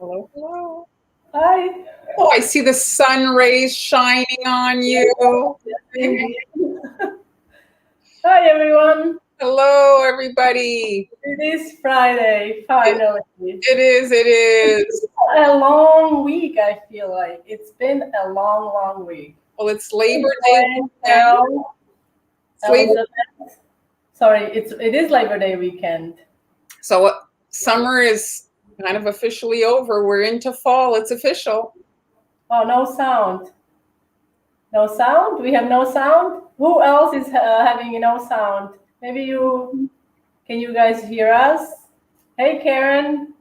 Hello, hello. Hi. Oh, I see the sun rays shining on you. Yes, indeed. Hi, everyone. Hello, everybody. It is Friday, finally. It is, it is. A long week, I feel like. It's been a long, long week. Well, it's Labor Day weekend. Well, It's Labor- Elizabeth. Sorry, it is Labor Day weekend. So summer is kind of officially over. We're into fall. It's official. Oh, no sound. No sound? We have no sound? Who else is having no sound? Maybe you, can you guys hear us? Hey, Karen.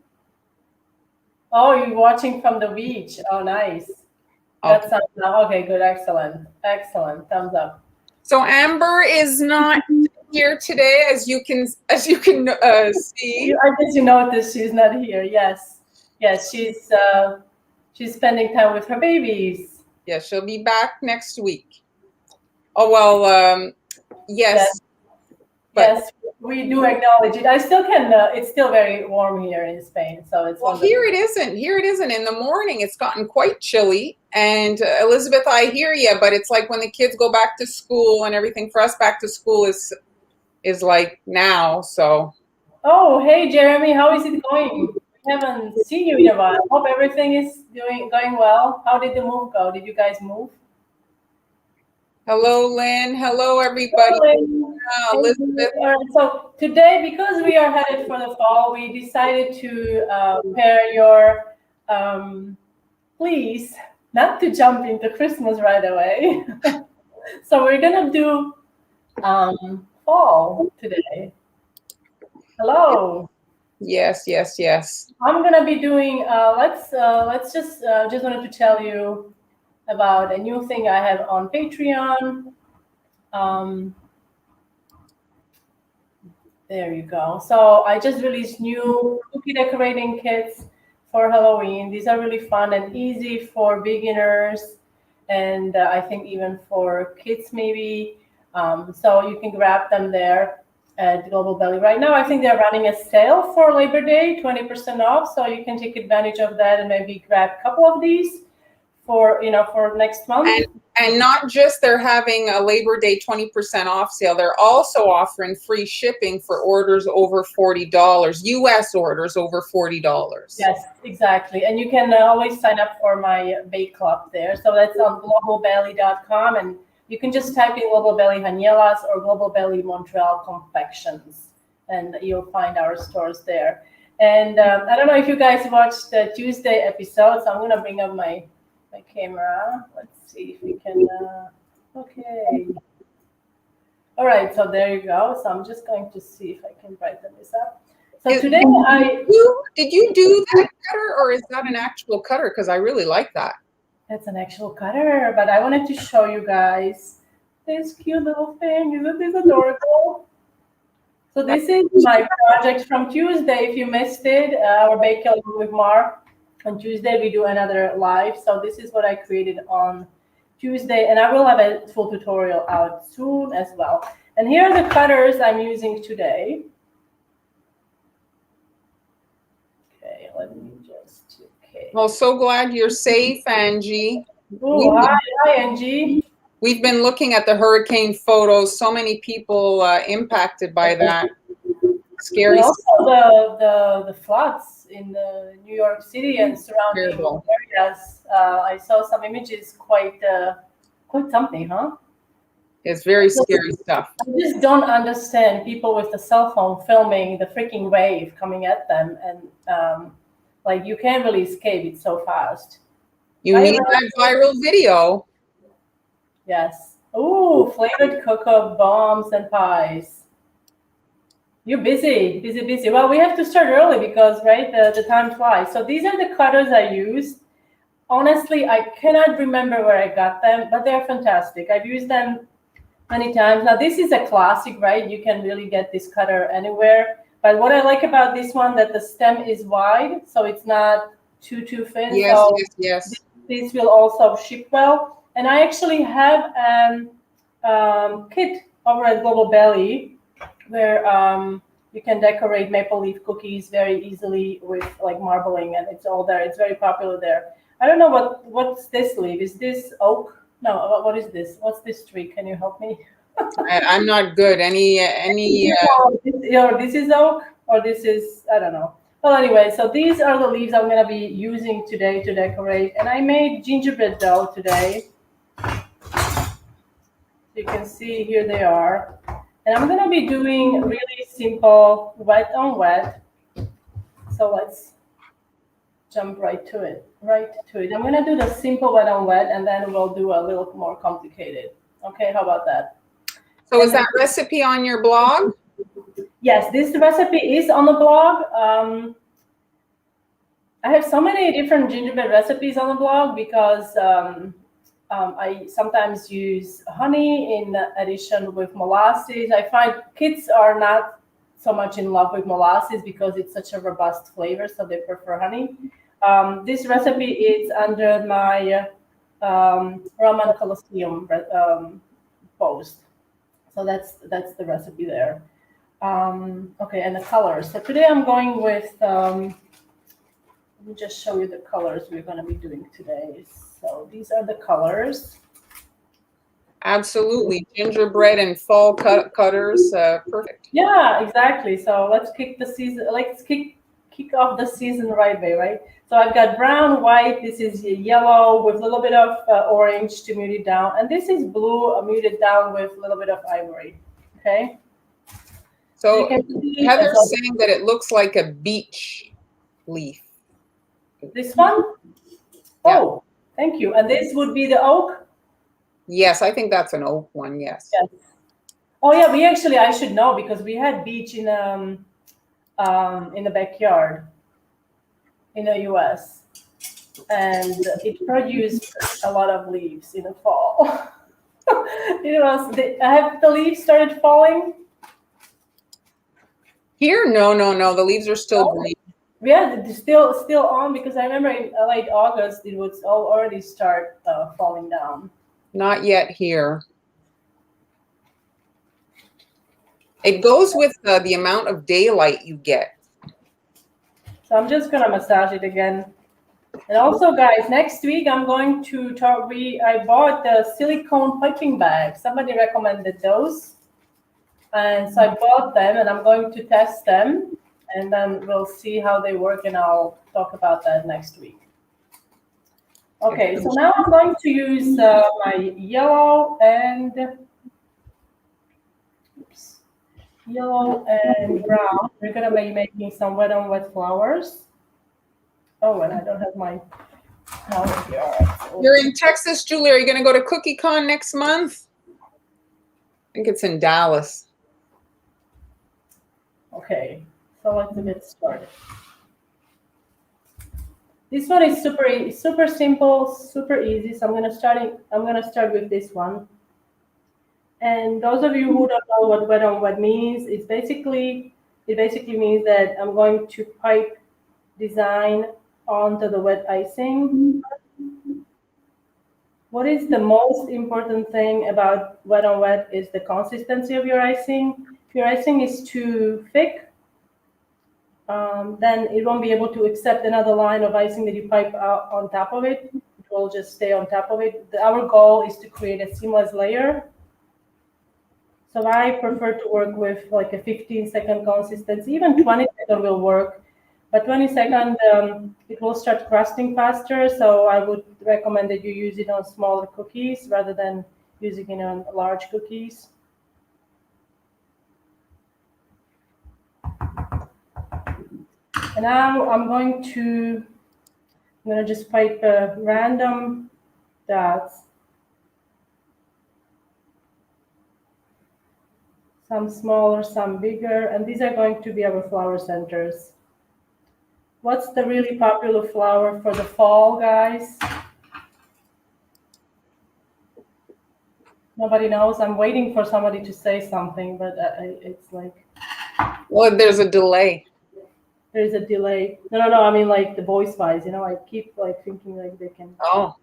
Oh, you're watching from the beach. Oh, nice. That sounds okay. Good, excellent, excellent. Thumbs up. So Amber is not here today, as you can see. I guess you noticed she's not here. Yes, yes, she's spending time with her babies. Yeah, she'll be back next week. Oh well, yes. But yes, we do acknowledge it. I still can. It's still very warm here in Spain, so it's. Well, here it isn't. Here it isn't. In the morning, it's gotten quite chilly. And Elizabeth, I hear you, but it's like when the kids go back to school and everything. For us, back to school is like now. So. Oh, hey, Jeremy, how is it going? We haven't seen you in a while. Hope everything is going well. How did the move go? Did you guys move? Hello, Lynn. Hello, everybody. Hello, Elizabeth. So today, because we are headed for the fall, we decided to pair your, please, not to jump into Christmas right away. So we're gonna do fall today. Hello. Yes, yes, yes. I'm gonna be doing. Let's just wanted to tell you about a new thing I have on Patreon. There you go. So I just released new cookie decorating kits for Halloween. These are really fun and easy for beginners, and I think even for kids maybe. So you can grab them there at Global Belly. Right now, I think they're running a sale for Labor Day, 20% off. So you can take advantage of that and maybe grab a couple of these for next month. And not just they're having a Labor Day 20% off sale, they're also offering free shipping for orders over $40, US orders over $40. Yes, exactly. And you can always sign up for my bake club there. So that's on globalbelly.com, and you can just type in Global Belly Hanielas or Global Belly Montreal Confections, and you'll find our stores there. And I don't know if you guys watched the Tuesday episode, so I'm going to bring up my camera. Let's see if we can. Okay. All right, so there you go. So I'm just going to see if I can brighten this up. So today did you do that cutter, or is that an actual cutter? Because I really like that. That's an actual cutter, but I wanted to show you guys this cute little thing. Isn't this adorable? So this is my project from Tuesday. If you missed it, our Bake with Mar. On Tuesday, we do another live. So this is what I created on Tuesday, and I will have a full tutorial out soon as well. And here are the cutters I'm using today. Okay, let me just, okay. Well, so glad you're safe, Angie. Oh, hi, Angie. We've been looking at the hurricane photos. So many people impacted by that. Scary. And also the floods in the New York City and surrounding areas. I saw some images, quite something, huh? It's very scary stuff. I just don't understand people with the cell phone filming the freaking wave coming at them, and like you can't really escape it so fast. You need that viral video. Yes. Ooh, flavored cocoa bombs and pies. You're busy. Well, we have to start early because, right, the time flies. So these are the cutters I used. Honestly, I cannot remember where I got them, but they're fantastic. I've used them many times. Now, this is a classic, right? You can really get this cutter anywhere. But what I like about this one, that the stem is wide, so it's not too thin. Yes, so yes. This will also ship well. And I actually have a kit over at Global Belly where You can decorate maple leaf cookies very easily with like marbling, and it's all there. It's very popular there. I don't know what's this leaf. Is this oak? No, what is this? What's this tree? Can you help me? I'm not good. Any This is oak, or this is, I don't know. Well, anyway, so these are the leaves I'm gonna be using today to decorate, and I made gingerbread dough today. You can see here they are, and I'm gonna be doing really simple wet on wet. So let's jump right to it. I'm gonna do the simple wet on wet, and then we'll do a little more complicated. Okay, how about that? So is that recipe on your blog? Yes, this recipe is on the blog. I have so many different gingerbread recipes on the blog because I sometimes use honey in addition with molasses. I find kids are not so much in love with molasses because it's such a robust flavor, so they prefer honey. This recipe is under my Roman Colosseum post. So that's the recipe there. Okay, and the colors. So today I'm going with, let me just show you the colors we're going to be doing today. So these are the colors. Absolutely. Gingerbread and fall cutters. Perfect. Yeah, exactly. So let's kick the season. Let's kick off the season the right way, right? So I've got brown, white. This is yellow with a little bit of orange to mute it down, and this is blue, muted down with a little bit of ivory. Okay. So Heather's saying that it looks like a beech leaf. This one? Yeah. Oh, thank you. And this would be the oak? Yes, I think that's an oak one. Yes. Oh yeah, I should know because we had beech in the backyard in the US, and it produced a lot of leaves in the fall. Have the leaves started falling? Here, no. The leaves are still green. Yeah, it's still on because I remember in late August it would already start falling down. Not yet here. It goes with the amount of daylight you get. So I'm just gonna massage it again. And also, guys, next week I'm going to talk. I bought the silicone piping bag. Somebody recommended those, and so I bought them, and I'm going to test them, and then we'll see how they work, and I'll talk about that next week. Okay, so now I'm going to use my yellow and brown. We're gonna be making some wet on wet flowers. Oh, and I don't have my powder here. You're in Texas, Julie. Are you going to go to CookieCon next month? I think it's in Dallas. Okay, so let's get started. This one is super simple, super easy. So I'm gonna start with this one. And those of you who don't know what wet on wet means, it basically means that I'm going to pipe design onto the wet icing. What is the most important thing about wet on wet is the consistency of your icing. If your icing is too thick, then it won't be able to accept another line of icing that you pipe out on top of it. It will just stay on top of it. Our goal is to create a seamless layer. So I prefer to work with like a 15-second consistency. Even 20 seconds will work, but 20 seconds it will start crusting faster. So I would recommend that you use it on smaller cookies rather than using it on large cookies. And now I'm going to just pipe random dots. Some smaller, some bigger, and these are going to be our flower centers. What's the really popular flower for the fall, guys? Nobody knows. I'm waiting for somebody to say something, but it's like... Well, there's a delay. There's a delay. No. I mean, like the voice-wise, I keep like thinking like they can... Oh.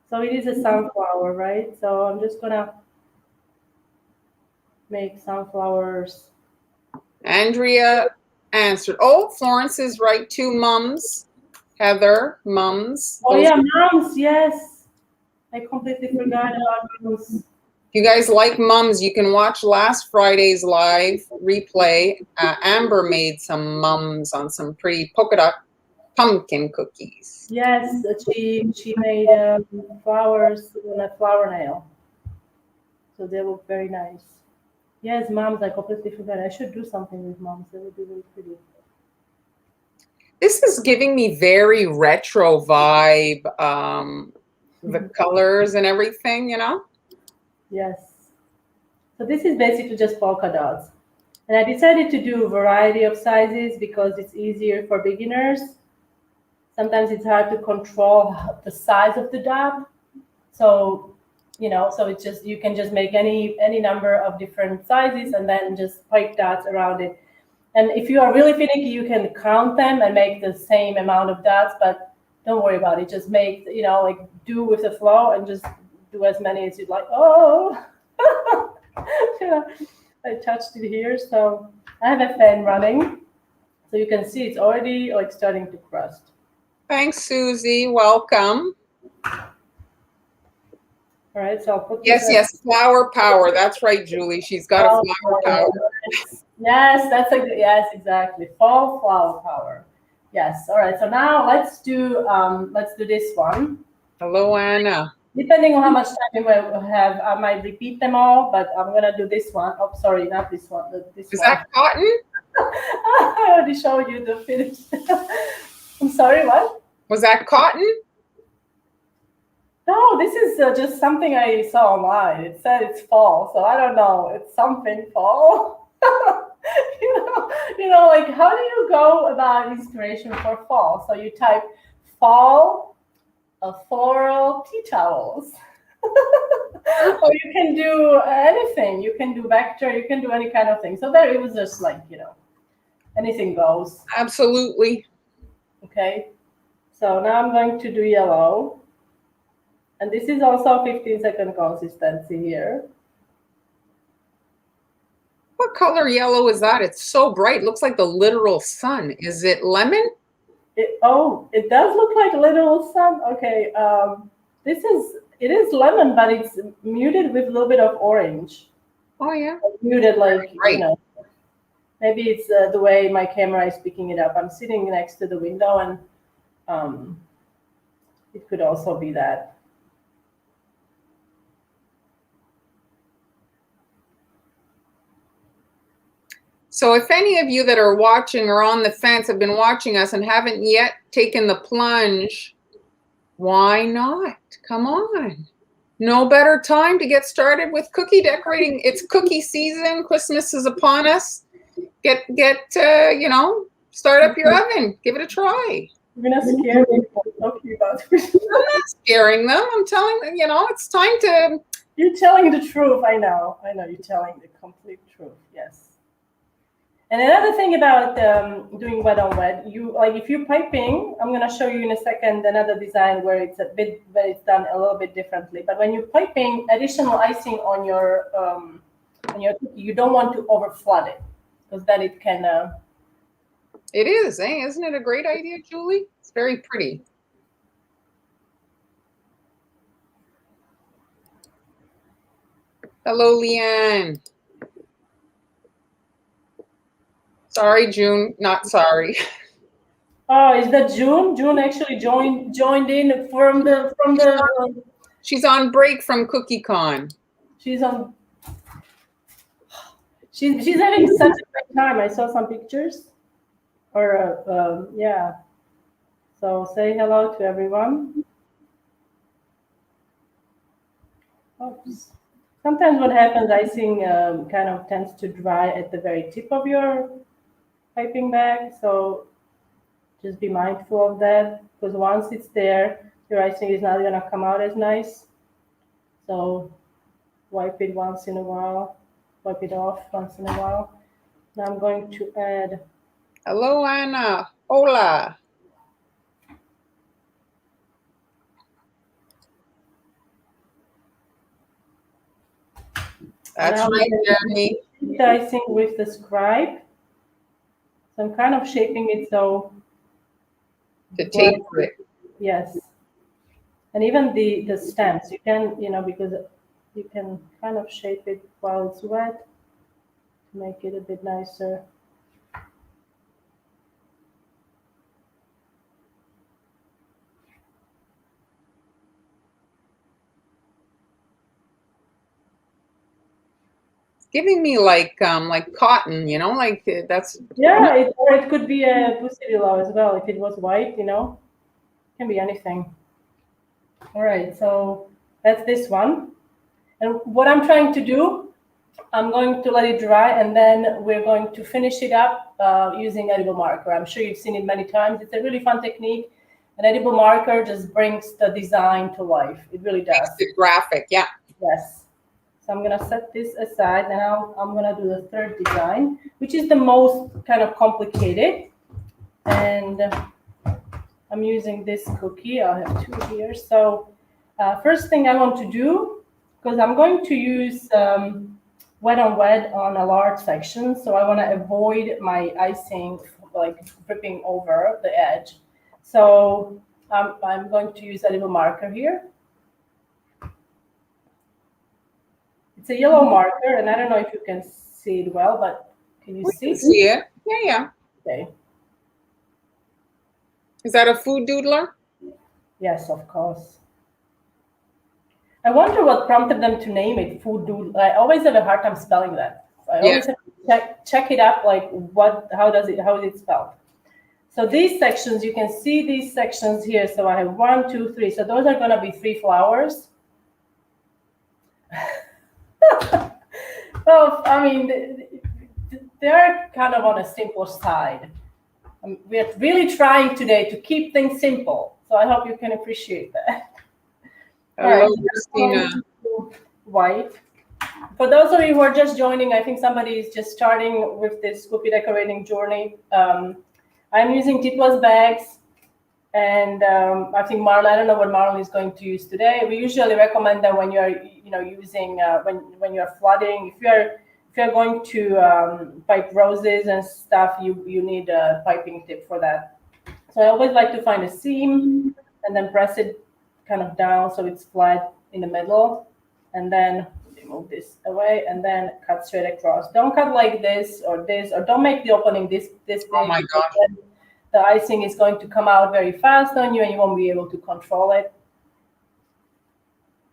So it is a sunflower, right? So I'm just gonna make sunflowers Andrea answered. Oh, Florence is right too. Mums. Heather, mums. Oh yeah, mums, yes. I completely forgot about mums. If you guys like mums, you can watch last Friday's live replay. Amber made some mums on some pretty polka dot pumpkin cookies. Yes, she made flowers on a flower nail. So they look very nice. Yes, mums, I completely forgot. I should do something with mums. They would be really pretty. This is giving me very retro vibe. The colors and everything, you know? Yes. So this is basically just polka dots. And I decided to do a variety of sizes because it's easier for beginners. Sometimes it's hard to control the size of the dot. So, so it's just, you can just make any number of different sizes and then just pipe dots around it. And if you are really finicky, you can count them and make the same amount of dots, but don't worry about it. Just make, like do with the flow and just do as many as you'd like. Oh, yeah, I touched it here. So I have a fan running. So you can see it's already like starting to crust. Thanks, Susie. Welcome. All right, so I'll put yes, flower power. That's right, Julie. She's got a flower power. Yes, yes, exactly. Fall flower power. Yes. All right. So now let's do this one. Hello, Anna. Depending on how much time we will have, I might repeat them all, but I'm gonna do this one. Oh, sorry, not this one. This Is one. that cotton? I already showed you the finish. I'm sorry. What? Was that cotton? No, this is just something I saw online. It said it's fall, so I don't know. It's something fall. Like how do you go about inspiration for fall? So you type fall, floral tea towels. Or you can do anything. You can do vector. You can do any kind of thing. So there, it was just like anything goes. Absolutely. Okay. So now I'm going to do yellow. And this is also 15-second consistency here. What color yellow is that? It's so bright. It looks like the literal sun. Is it lemon? It does look like literal sun. Okay. It is lemon, but it's muted with a little bit of orange. Oh yeah. Muted like right. Maybe it's the way my camera is picking it up. I'm sitting next to the window, and it could also be that. So if any of you that are watching or on the fence have been watching us and haven't yet taken the plunge, why not? Come on. No better time to get started with cookie decorating. It's cookie season. Christmas is upon us. Get start up your oven. Give it a try. You're gonna scare me. Okay, about it. I'm not scaring them. I'm telling them, it's time to. You're telling the truth. I know. You're telling the complete truth. Yes. And another thing about doing wet on wet, if you're piping, I'm gonna show you in a second another design where it's done a little bit differently. But when you're piping additional icing on your cookie, you don't want to over flood it because then it can. It is, isn't it a great idea, Julie? It's very pretty. Hello, Leanne. Sorry, June. Not sorry. Oh, is that June? June actually joined in from the. She's on break from CookieCon. She's having such a great time. I saw some pictures. Yeah. So say hello to everyone. Oops. Sometimes what happens, icing kind of tends to dry at the very tip of your piping bag. So just be mindful of that, because once it's there, your icing is not going to come out as nice. So wipe it once in a while, wipe it off once in a while. Now I'm going to add. Hello, Anna. Hola. That's right, Jeremy. Icing with the scribe. So I'm kind of shaping it so To taper it. yes. And even the stems, you can, because you can kind of shape it while it's wet to make it a bit nicer. Giving me like cotton, like that's Yeah, or it could be a pussy willow as well if it was white, can be anything. All right, so that's this one. And what I'm trying to do, I'm going to let it dry and then we're going to finish it up using edible marker. I'm sure you've seen it many times. It's a really fun technique. An edible marker just brings the design to life. It really does. makes it graphic, yeah. Yes. So I'm gonna set this aside. Now I'm gonna do the third design, which is the most kind of complicated. And I'm using this cookie. I have two here. So first thing I want to do, because I'm going to use wet on wet on a large section, so I want to avoid my icing like dripping over the edge. So I'm going to use a little marker here. It's a yellow marker, and I don't know if you can see it well, but can you see? Can see it. Yeah. Okay. Is that a food doodler? Yes, of course. I wonder what prompted them to name it food doodle. I always have a hard time spelling that. I always have to check it up, like how is it spelled? So these sections, you can see these sections here. So I have 1, 2, 3. So those are going to be 3 flowers. Well, I mean, they're kind of on a simple side. We're really trying today to keep things simple. So I hope you can appreciate that. Hello, Christina. White. For those of you who are just joining, I think somebody is just starting with this cookie decorating journey. I'm using tipless bags, and I think Marlon. I don't know what Marlon is going to use today. We usually recommend that when you are, using when you are flooding. If you are going to pipe roses and stuff, you need a piping tip for that. So I always like to find a seam and then press it kind of down so it's flat in the middle, and then move this away and then cut straight across. Don't cut like this, or don't make the opening this big. Oh my God. The icing is going to come out very fast on you and you won't be able to control it.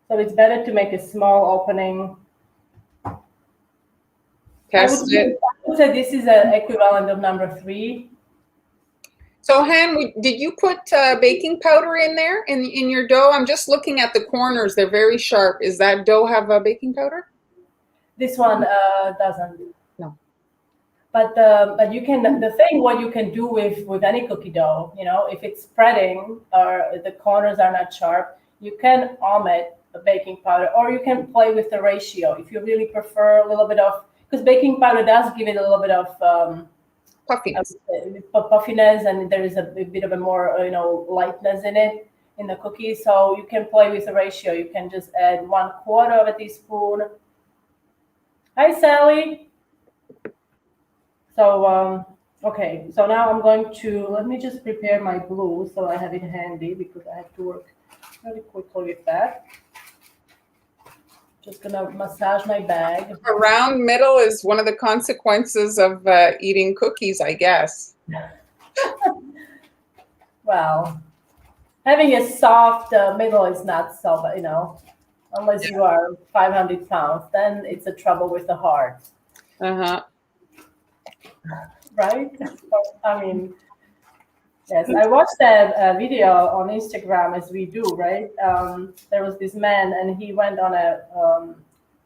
So it's better to make a small opening. Test it. I would say this is an equivalent of number 3. So, Han, did you put baking powder in there in your dough? I'm just looking at the corners; they're very sharp. Is that dough have a baking powder? This one doesn't. No. But you can. The thing what you can do with any cookie dough, if it's spreading or the corners are not sharp, you can omit the baking powder, or you can play with the ratio if you really prefer a little bit of, because baking powder does give it a little bit of puffiness, and there is a bit of a more lightness in it in the cookie. So you can play with the ratio. You can just add 1/4 of a teaspoon. Hi, Sally. So okay, so now I'm going to, let me just prepare my glue so I have it handy, because I have to work really quickly with that. Just gonna massage my bag. A round middle is one of the consequences of eating cookies, I guess. Well, having a soft middle is not so, unless you are 500 pounds, then it's a trouble with the heart. Right? I mean, yes, I watched that video on Instagram, as we do, right? There was this man, and he went on a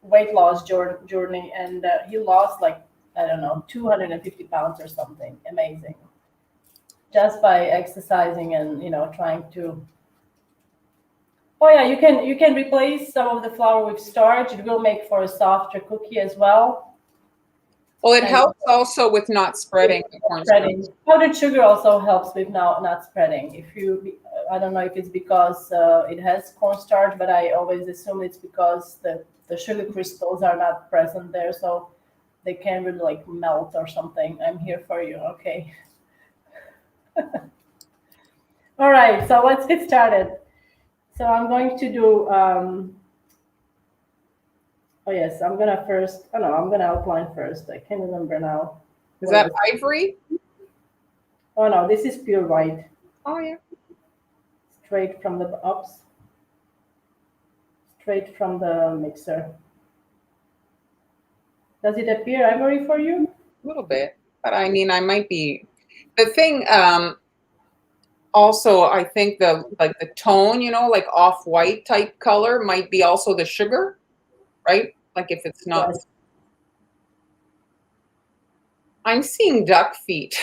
weight loss journey, and he lost, like, I don't know, 250 pounds or something. Amazing. Just by exercising and, trying to. Oh yeah, you can replace some of the flour with starch. It will make for a softer cookie as well. Well, it helps also with not spreading the cornstarch. Powdered sugar also helps with not spreading. If you, I don't know if it's because it has cornstarch, but I always assume it's because the sugar crystals are not present there. So they can't really like melt or something. I'm here for you. Okay. All right, so let's get started. So I'm going to do, oh yes, I'm gonna first, oh no, I'm gonna outline first. I can't remember now. Is that ivory? Oh no, this is pure white. Oh yeah. Straight from the ups. Straight from the mixer. Does it appear ivory for you? A little bit, but I mean, I might be. The thing, also, I think the tone, like off-white type color, might be also the sugar, right? Like if it's not. Yes. I'm seeing duck feet.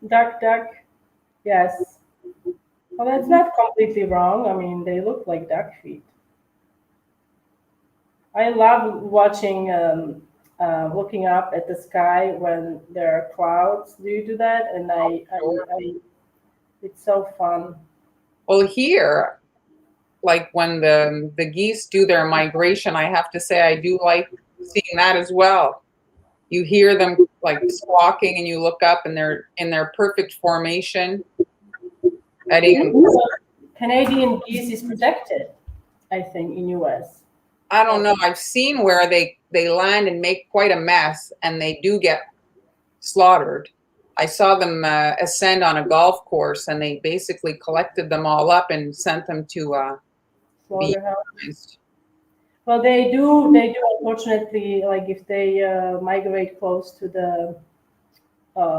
Duck. Yes. Well, that's not completely wrong. I mean, they look like duck feet. I love watching, looking up at the sky when there are clouds. Do you do that? And it's so fun. Well, here, like when the geese do their migration, I have to say I do like seeing that as well. You hear them like squawking, and you look up, and they're in their perfect formation. Canadian geese is protected, I think, in US. I don't know. I've seen where they land and make quite a mess, and they do get slaughtered. I saw them ascend on a golf course, and they basically collected them all up and sent them to be Slaughterhouse. Well, they do. Unfortunately, like if they migrate close to the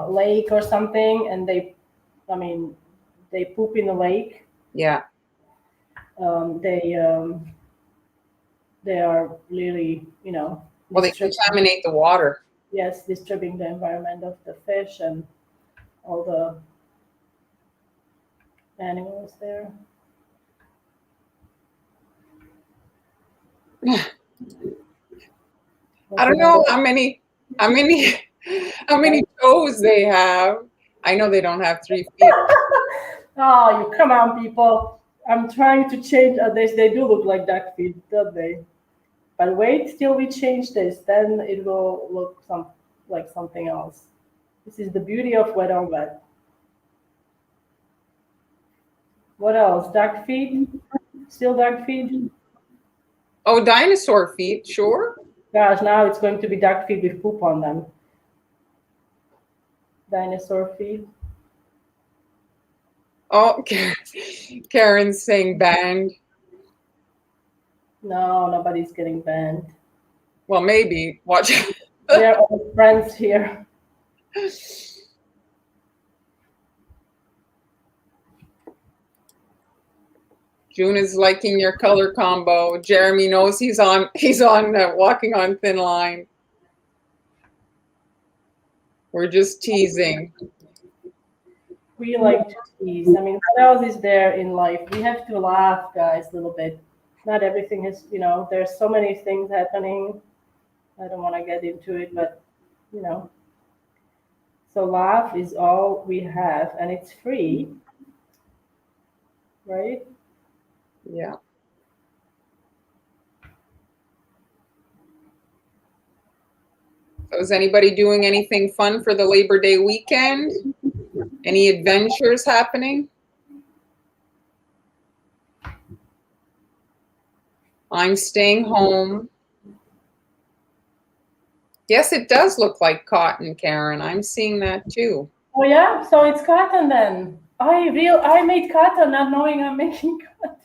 lake or something, and they poop in the lake. Yeah. They are really, Well, they contaminate the water. Yes, disturbing the environment of the fish and all the animals there. I don't know how many toes they have. I know they don't have 3 feet. Oh, you come on, people! I'm trying to change. They do look like duck feet, don't they? But wait till we change this, then it will look like something else. This is the beauty of wet on wet. What else? Duck feet? Still duck feet? Oh, dinosaur feet, sure. Gosh, now it's going to be duck feet with poop on them. Dinosaur feet. Oh, Karen's saying banned. No, nobody's getting banned. Well, maybe. Watch. We're all friends here. June is liking your color combo. Jeremy knows he's on walking on thin line. We're just teasing. We like to tease. I mean, what else is there in life? We have to laugh, guys, a little bit. Not everything is, there's so many things happening. I don't want to get into it, but, So laugh is all we have, and it's free, right? Yeah. So is anybody doing anything fun for the Labor Day weekend? Any adventures happening? I'm staying home. Yes, it does look like cotton, Karen. I'm seeing that too. Oh yeah, so it's cotton then. I made cotton not knowing I'm making cotton.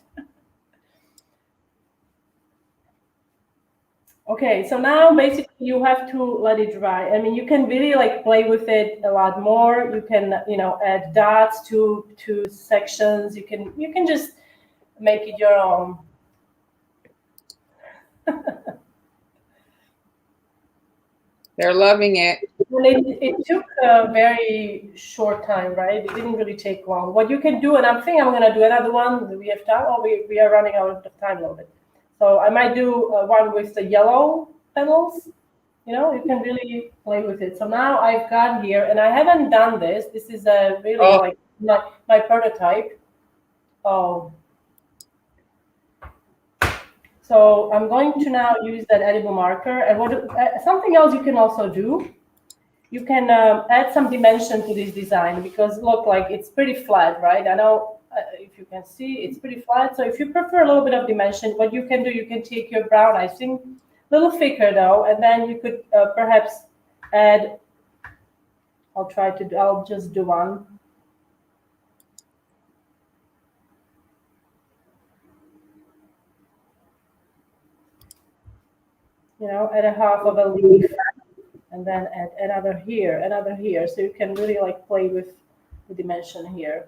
Okay, so now basically you have to let it dry. I mean, you can really like play with it a lot more. You can, add dots to sections. You can just make it your own. They're loving it. Well, it took a very short time, right? It didn't really take long. What you can do, and I'm thinking I'm going to do another one. Do we have time? Oh, we are running out of time a little bit. So I might do one with the yellow petals. You can really play with it. So now I've got here, and I haven't done this. This is a really like my prototype. Oh. So I'm going to now use that edible marker. And something else you can also do, you can add some dimension to this design, because look, like it's pretty flat, right? I know if you can see, it's pretty flat. So if you prefer a little bit of dimension, what you can do, you can take your brown icing, a little thicker though, and then you could perhaps add, I'll just do one. You know, add a half of a leaf, and then add another here, so you can really like play with the dimension here.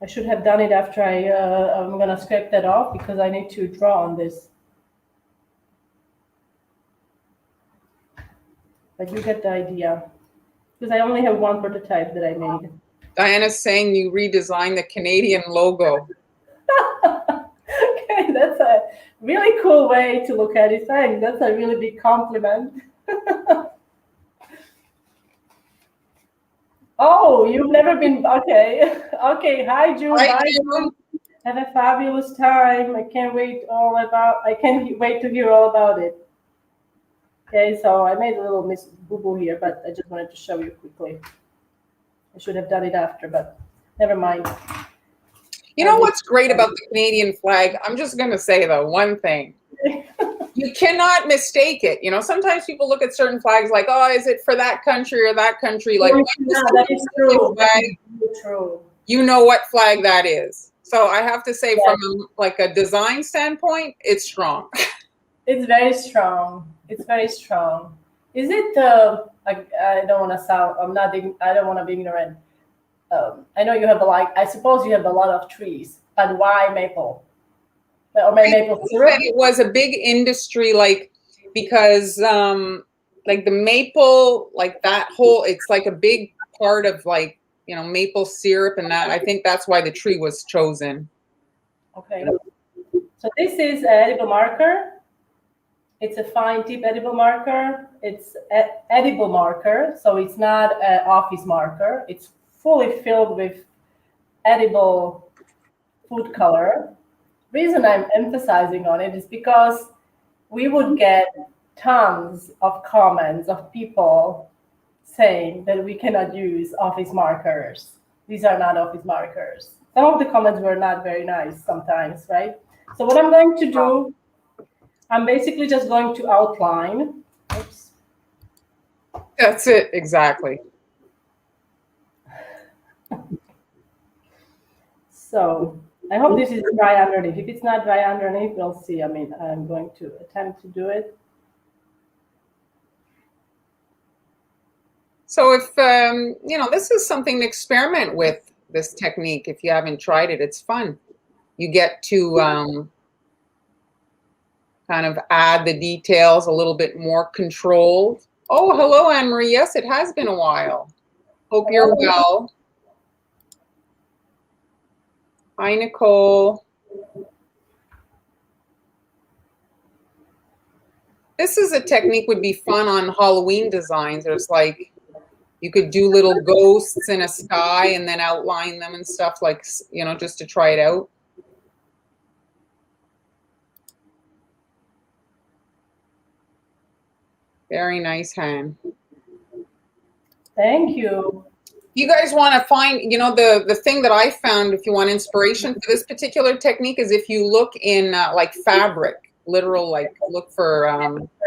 I should have done it after I'm gonna scrape that off, because I need to draw on this. But you get the idea, because I only have one prototype that I made. Diana's saying you redesigned the Canadian logo. Okay, that's a really cool way to look at it. Thanks. That's a really big compliment. Oh, you've never been, okay. Okay, hi June. Hi, Bye, June. Have a fabulous time. I can't wait to hear all about it. Okay, so I made a little miss boo-boo here, but I just wanted to show you quickly. I should have done it after, but never mind. You know what's great about the Canadian flag? I'm just going to say though, one thing. You cannot mistake it. You know, sometimes people look at certain flags like, oh, is it for that country or that country? Like, that is true. That is true. You know what flag that is. So I have to say, from like a design standpoint, it's strong. It's very strong. It's very strong. Is it? I don't want to sound. I don't want to be ignorant. I know you have I suppose you have a lot of trees, but why maple? Or maple syrup? It was a big industry, like, because like the maple, like that whole, it's like a big part of, like, you know, maple syrup, and that, I think that's why the tree was chosen. Okay. So this is an edible marker. It's a fine tip edible marker. It's edible marker, so it's not an office marker. It's fully filled with edible food color. Reason I'm emphasizing on it is because we would get tons of comments of people saying that we cannot use office markers. These are not office markers. Some of the comments were not very nice sometimes, right? So what I'm going to do, I'm basically just going to outline. Oops. That's it, exactly. So I hope this is dry underneath. If it's not dry underneath, we'll see. I mean, I'm going to attempt to do it. So if, you know, this is something to experiment with, this technique. If you haven't tried it, it's fun. You get to kind of add the details a little bit more controlled. Oh, hello, Anne-Marie. Yes, it has been a while. Hope you're well. Hi, Nicole. This is a technique would be fun on Halloween designs. There's like, you could do little ghosts in a sky and then outline them and stuff, like, you know, just to try it out. Very nice, Han. Thank you. You guys want to find, you know, the thing that I found, if you want inspiration for this particular technique, is if you look in like fabric, literal, like look for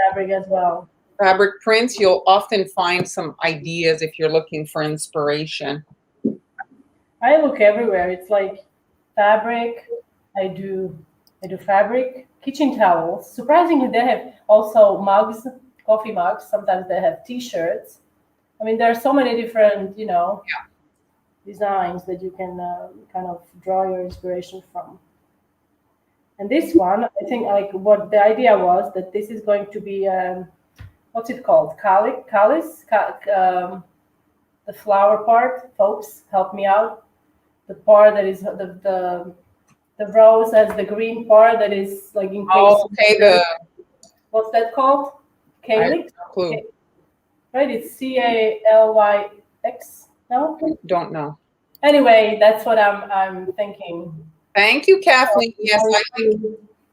fabric as well. Fabric prints, you'll often find some ideas if you're looking for inspiration. I look everywhere. It's like fabric. I do fabric, kitchen towels. Surprisingly, they have also mugs, coffee mugs. Sometimes they have T-shirts. I mean, there are so many different, you know, designs that you can kind of draw your inspiration from. And this one, I think, like, what the idea was that this is going to be, what's it called? Calice? The flower part. Folks, help me out. The part that is the rose has the green part that is like in case. Oh, okay. What's that called? Calyx? Clue. Right, it's Calyx. No? Don't know. Anyway, that's what I'm thinking. Thank you, So Kathleen. Yes,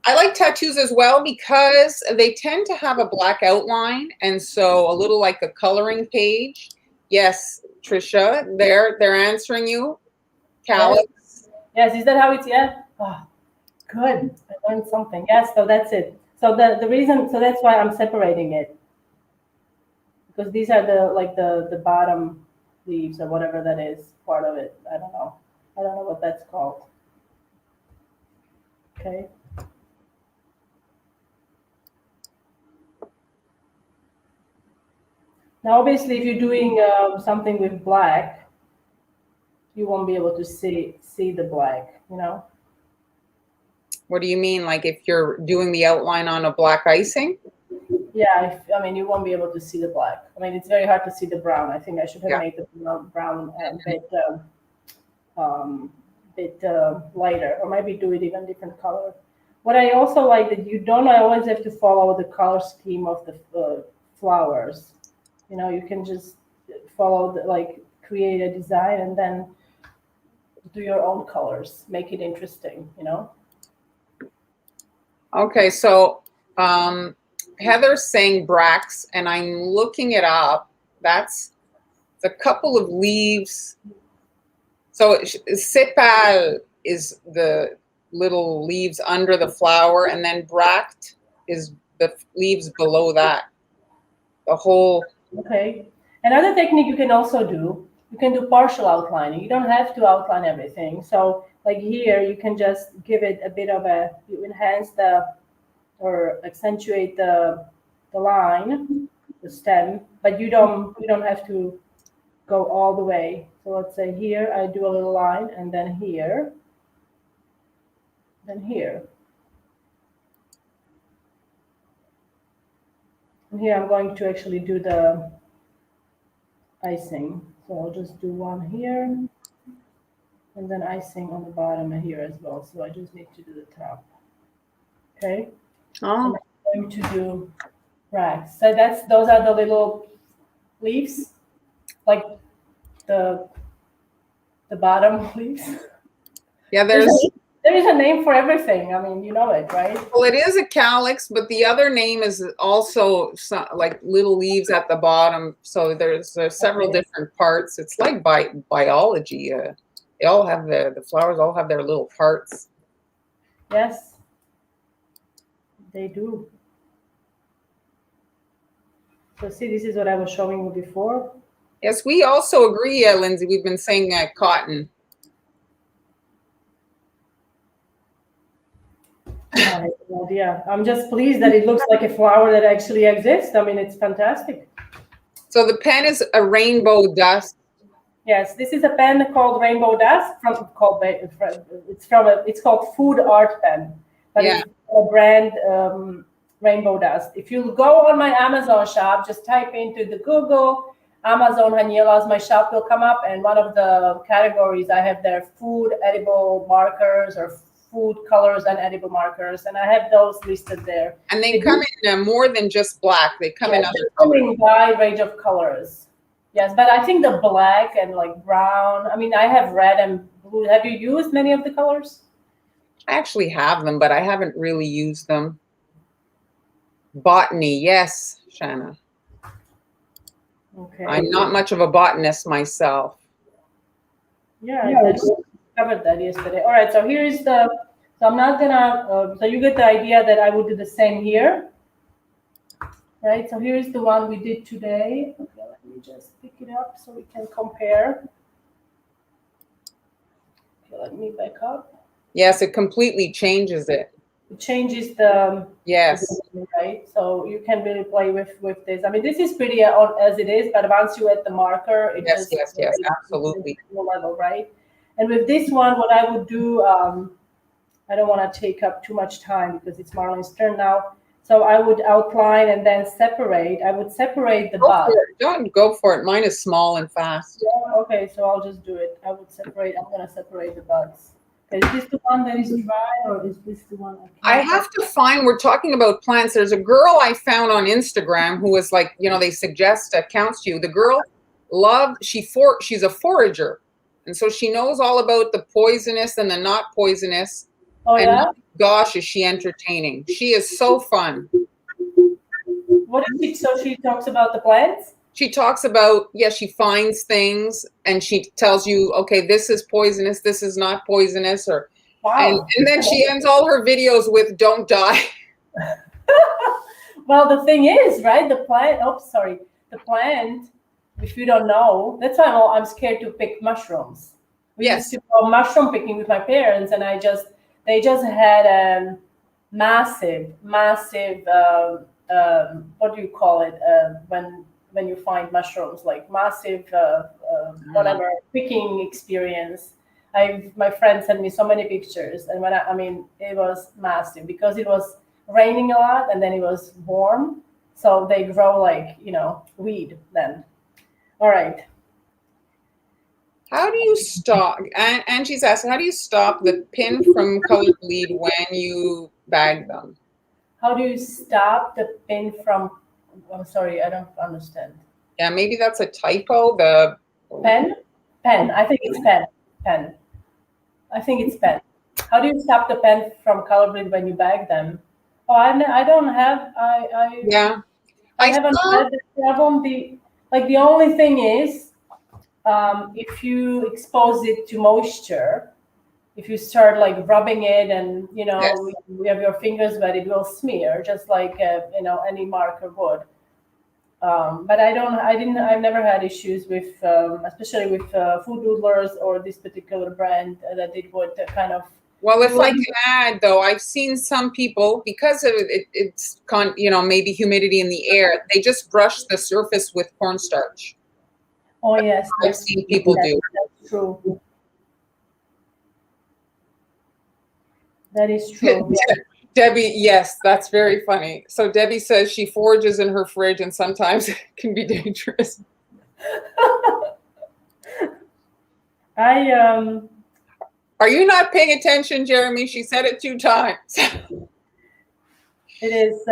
I like tattoos as well because they tend to have a black outline, and so a little like a coloring page. Yes, Trisha, they're answering you. yes, Calix. yes. Is that how it's? Yeah. Oh, good. I learned something. Yes. So that's it. So the reason. So that's why I'm separating it, because these are the like the bottom leaves or whatever that is part of it. I don't know. I don't know what that's called. Okay. Now, obviously, if you're doing something with black, you won't be able to see the black. You know. What do you mean? Like if you're doing the outline on a black icing? Yeah. I mean, you won't be able to see the black. I mean, it's very hard to see the brown. I think I should have Yeah. made the brown a bit lighter, or maybe do it even different color. What I also like that you don't always have to follow the color scheme of the flowers. You know, you can just follow the, like create a design and then do your own colors, make it interesting. You know. Okay, so Heather's saying Brax, and I'm looking it up. That's a couple of leaves. So sepal is the little leaves under the flower, and then bract is the leaves below that. The whole. Okay. Another technique you can also do, you can do partial outlining. You don't have to outline everything. So like here, you can just give it a bit of a, you enhance the, or accentuate the line, the stem, but you don't have to go all the way. So let's say here, I do a little line, and then here, then here. And here I'm going to actually do the icing. So I'll just do one here, and then icing on the bottom and here as well. So I just need to do the top. Okay. And Oh, I'm going to do racks. So those are the little leaves, like the bottom leaves. yeah, There's there's. there is a name for everything. I mean, you know it, right? Well, it is a calyx, but the other name is also like little leaves at the bottom. So there's several Okay. different parts. It's like biology. They all have the flowers all have their little parts. Yes, they do. So see, this is what I was showing you before. Yes, we also agree, Lindsay. We've been saying cotton. I have no idea. I'm just pleased that it looks like a flower that actually exists. I mean, it's fantastic. So the pen is a rainbow dust. Yes, this is a pen called Rainbow Dust it's called Food Art Pen, but Yeah. it's a brand Rainbow Dust. If you go on my Amazon shop, just type into the Google Amazon Hanielas, my shop will come up, and one of the categories I have there food edible markers or food colors and edible markers, and I have those listed there. And they come in more than just black. They come in other colors. In a wide range of colors. Yes, but I think the black and like brown. I mean, I have red and blue. Have you used many of the colors? I actually have them, but I haven't really used them. Botany, yes, Shanna. Okay. I'm not much of a botanist myself. Yeah, I covered that yesterday. All right, so here is the. So I'm not gonna. So you get the idea that I would do the same here, right? So here's the one we did today. Okay, let me just pick it up so we can compare. Okay, let me back up. Yes, it completely changes it. It changes the. Yes. Right, so you can really play with this. I mean, this is pretty as it is, but once you add the marker, it Yes, just yes, absolutely. level, right? And with this one, what I would do, I don't want to take up too much time because it's Marlene's turn now. So I would outline and then separate. I would separate the bud. Don't go for it. Mine is small and fast. Yeah, okay, so I'll just do it. I'm going to separate the buds. Is this the one that is dry, or is this the one? I have to find, we're talking about plants. There's a girl I found on Instagram who was like, they suggest accounts to you. The girl she's a forager. And so she knows all about the poisonous and the not poisonous. Oh, And yeah? gosh, is she entertaining. She is so fun. What is she? So she talks about the plants? She talks about, yeah, she finds things and she tells you, okay, this is poisonous, this is not poisonous, or Wow. and then she ends all her videos with don't die. Well, the thing is, right? The plant. Oh, sorry. The plant. If you don't know, that's why I'm scared to pick mushrooms. We Yes. used to go mushroom picking with my parents, and they just had a massive, massive. What do you call it? When you find mushrooms, like massive, whatever picking experience. My friend sent me so many pictures, and I mean, it was massive because it was raining a lot, and then it was warm, so they grow like weed then. All right. How do you stop? And she's asking, how do you stop the pin from colored bleed when you bag them? How do you stop the pin from? I'm sorry, I don't understand. Yeah, maybe that's a typo. The Pen? Pen. I think it's pen. Pen. I think it's pen. How do you stop the pen from color bleed when you bag them? Oh, I don't have. yeah, I I haven't saw. had this problem. The only thing is, if you expose it to moisture, if you start like rubbing it and Yes. you have your fingers wet, it will smear just like any marker would. But I've never had issues with, especially with food noodlers or this particular brand that it would kind of. Well, if I can add, though, I've seen some people, because of it's maybe humidity in the air, they just brush the surface with cornstarch. Oh yes, I've seen people do. That's true. That is true. Yeah. Debbie, yes, that's very funny. So Debbie says she forages in her fridge and sometimes it can be dangerous. Are you not paying attention, Jeremy? She said it 2 times. It is.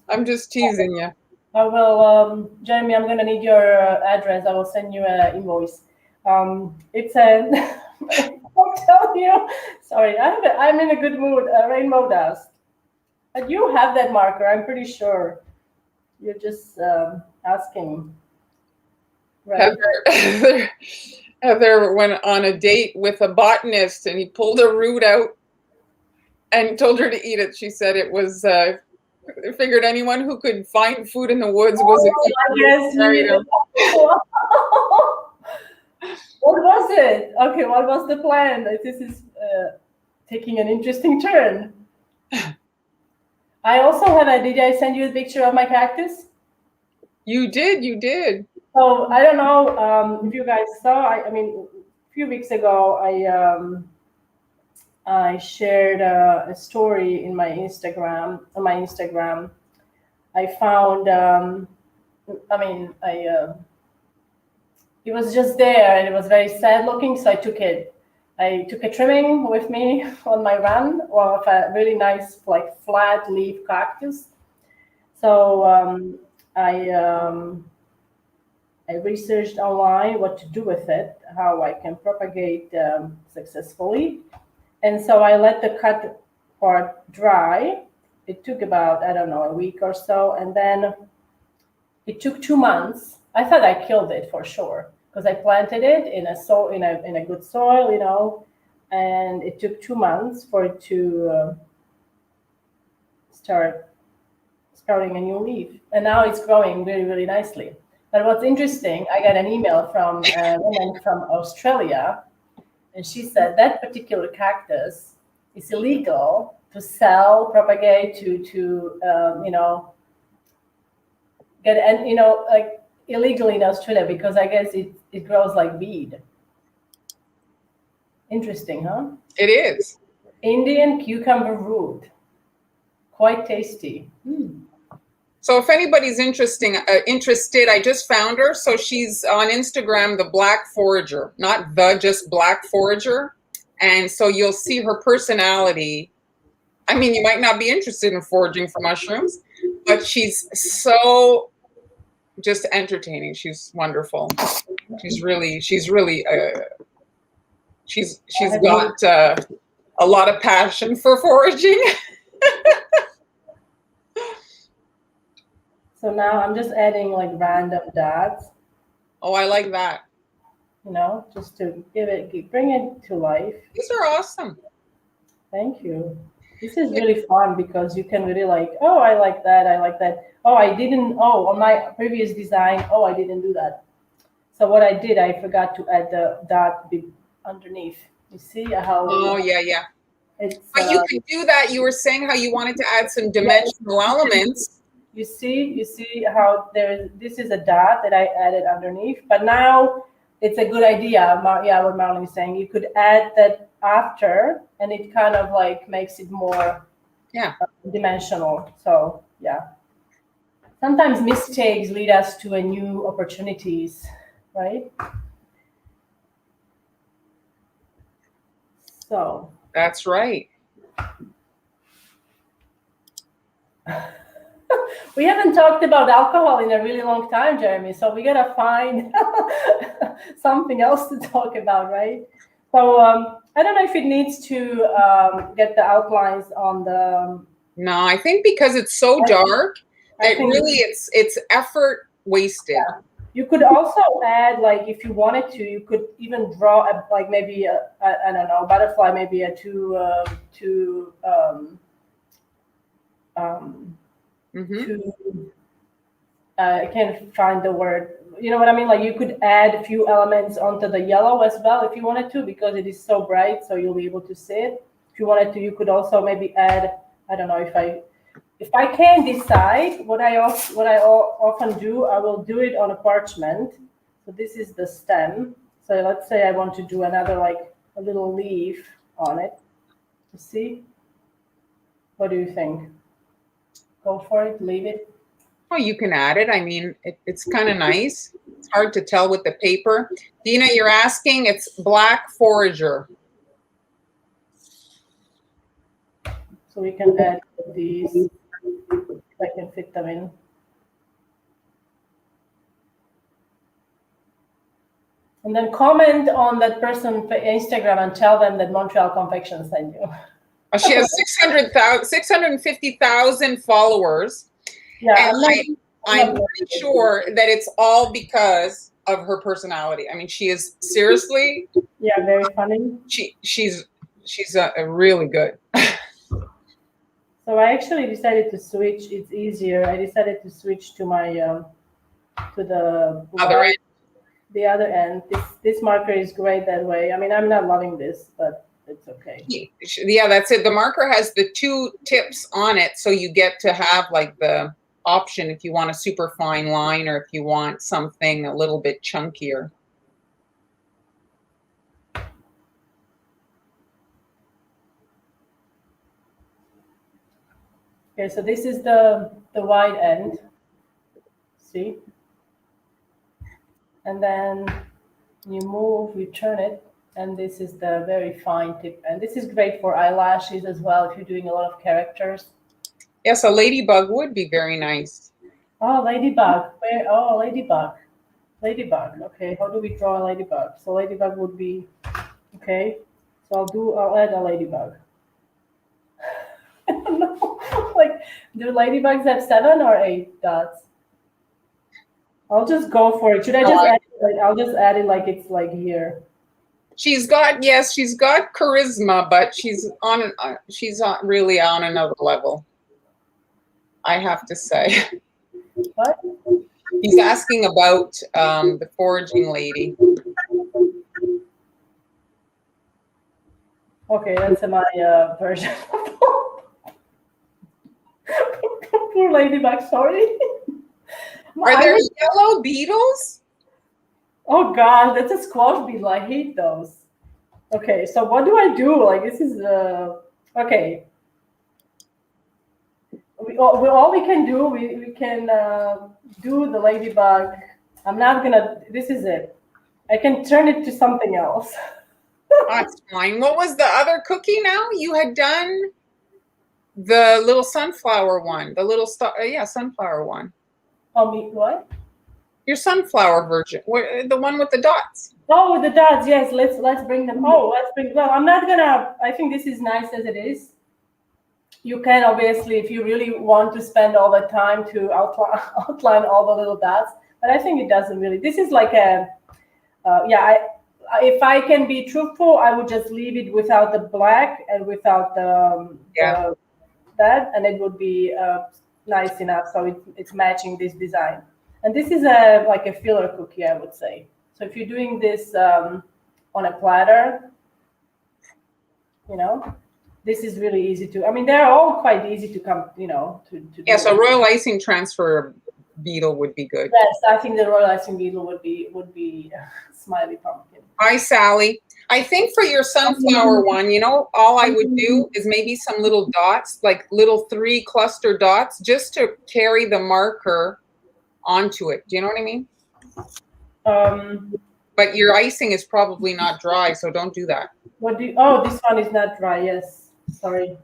I'm just teasing you. I will, Jeremy. I'm gonna need your address. I will send you an invoice. It's a. I'll tell you. Sorry, I'm in a good mood. Rainbow dust. But you have that marker. I'm pretty sure. You're just asking. Right. Heather went on a date with a botanist and he pulled a root out and told her to eat it. She said it was, figured anyone who could find food in the woods was a yes. What was it? Okay, what was the plan? This is taking an interesting turn. I also have did I send you a picture of my cactus? You did. So I don't know if you guys saw. I mean, a few weeks ago, I shared a story in my Instagram. On my Instagram, I found. It was just there, and it was very sad looking. So I took it. I took a trimming with me on my run of a really nice, like flat leaf cactus. So I researched online what to do with it, how I can propagate successfully. And so I let the cut part dry. It took about, I don't know, a week or so. And then it took 2 months. I thought I killed it for sure because I planted it in a good soil, and it took 2 months for it to sprouting a new leaf. And now it's growing really, really nicely. But what's interesting, I got an email from a woman from Australia, and she said that particular cactus is illegal to sell, propagate, to get, and like illegally in Australia because I guess it grows like weed. Interesting, huh? It is. Indian cucumber root, quite tasty. So if anybody's interested, I just found her. So she's on Instagram, the Black Forager, not just Black Forager. And so you'll see her personality. I mean, you might not be interested in foraging for mushrooms, but she's so just entertaining. She's wonderful. She's really She's got a lot of passion for foraging. So now I'm just adding like random dots, Oh, I like that. you know, just to bring it to life. These are awesome. Thank you. This is really fun because you can really like, oh, I like that. I like that. Oh, I didn't. Oh, on my previous design, oh, I didn't do that. So what I did, I forgot to add the dot underneath. You see how? Oh, yeah. It's. But you could do that. You were saying how you wanted to add some dimensional elements. You see how this is a dot that I added underneath, but now it's a good idea. Yeah, what Marlon is saying, you could add that after, and it kind of like makes it more dimensional. So yeah, sometimes mistakes lead us to a new opportunities, right? So that's right. We haven't talked about alcohol in a really long time, Jeremy. So we gotta find something else to talk about, right? So I don't know if it needs to get the outlines on the. No, I think because it's so dark, it's effort wasted. Yeah. You could also add, like, if you wanted to, you could even draw like maybe I don't know, butterfly, maybe a two. I can't find the word. You know what I mean? Like you could add a few elements onto the yellow as well if you wanted to, because it is so bright, so you'll be able to see it. If you wanted to, you could also maybe add. I don't know if I can decide what I often do. I will do it on a parchment. So this is the stem. So let's say I want to do another like a little leaf on it. You see? What do you think? Go for it. Leave it. Oh, you can add it. I mean, it's kind of nice. It's hard to tell with the paper. Dina, you're asking, it's black forager. So we can add these, if I can fit them in. And then comment on that person's Instagram and tell them that Montreal Confection sent you. She has 650,000 followers. Yeah, and I'm pretty sure that it's all because of her personality. I mean, she is seriously. Yeah, very funny. She's really good. So I actually decided to switch. It's easier. I decided to switch to my to the other end. The other end. This marker is great that way. I mean, I'm not loving this, but it's okay. Yeah, that's it. The marker has the two tips on it, so you get to have like the option if you want a super fine line or if you want something a little bit chunkier. Okay, so this is the wide end. See? And then you move, you turn it, and this is the very fine tip. And this is great for eyelashes as well if you're doing a lot of characters. Yes, a ladybug would be very nice. Oh, ladybug. Where? Oh, ladybug. Ladybug. Okay, how do we draw a ladybug? So ladybug would be, okay. So I'll add a ladybug. I don't know. Like, do ladybugs have 7 or 8 dots? I'll just go for it. Should I just add it? Like, I'll just add it like it's like here. She's got charisma, but she's really on another level, I have to say. What? He's asking about the foraging lady. Okay, that's my version. Poor ladybug, sorry. Are there yellow beetles? Oh God, that's a squash beetle. I hate those. Okay, so what do I do? Like this is okay. All we can do, we can do the ladybug. I'm not gonna. This is it. I can turn it to something else. That's fine. What was the other cookie now? You had done the little sunflower one, the little sunflower one. Oh, me what? Your sunflower version, the one with the dots. Oh, with the dots, yes. Let's bring them. Oh, let's bring. Well, I'm not gonna. I think this is nice as it is. You can obviously, if you really want to spend all the time to outline all the little dots, but I think it doesn't really. This is like a, yeah. If I can be truthful, I would just leave it without the black and without the that, and it would be nice enough. So it's matching this design. And this is like a filler cookie, I would say. So if you're doing this on a platter, you know, this is really easy to. I mean, they're all quite easy to come, you know, to Yeah. do. So royal icing transfer beetle would be good. Yes, I think the royal icing beetle would be smiley pumpkin. Hi, Sally. I think for your sunflower one, you know, all I would do is maybe some little dots, like little 3 cluster dots, just to carry the marker onto it. Do you know what I mean? But your icing is probably not dry, so don't do that. What do you, oh, this one is not dry. Yes, sorry.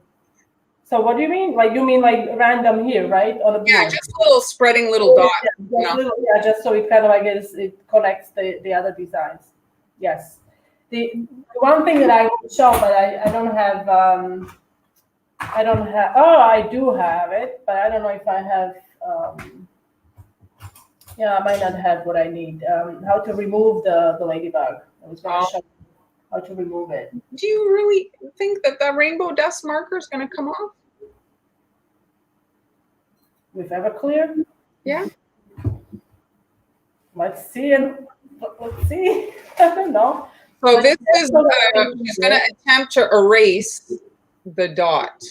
So what do you mean? Like you mean like random here, right? On a Yeah, board? just little spreading little dots. Yeah, just so it kind of, I guess, it connects the other designs. Yes. The one thing that I would show, but I don't have, oh, I do have it, but I don't know if I have, yeah, I might not have what I need. How to remove the ladybug. I was going to show you how to remove it. Do you really think that the rainbow dust marker is going to come off? With Everclear? Yeah. Let's see. Let's see. I don't know. So this is, she's going to attempt to erase the dot.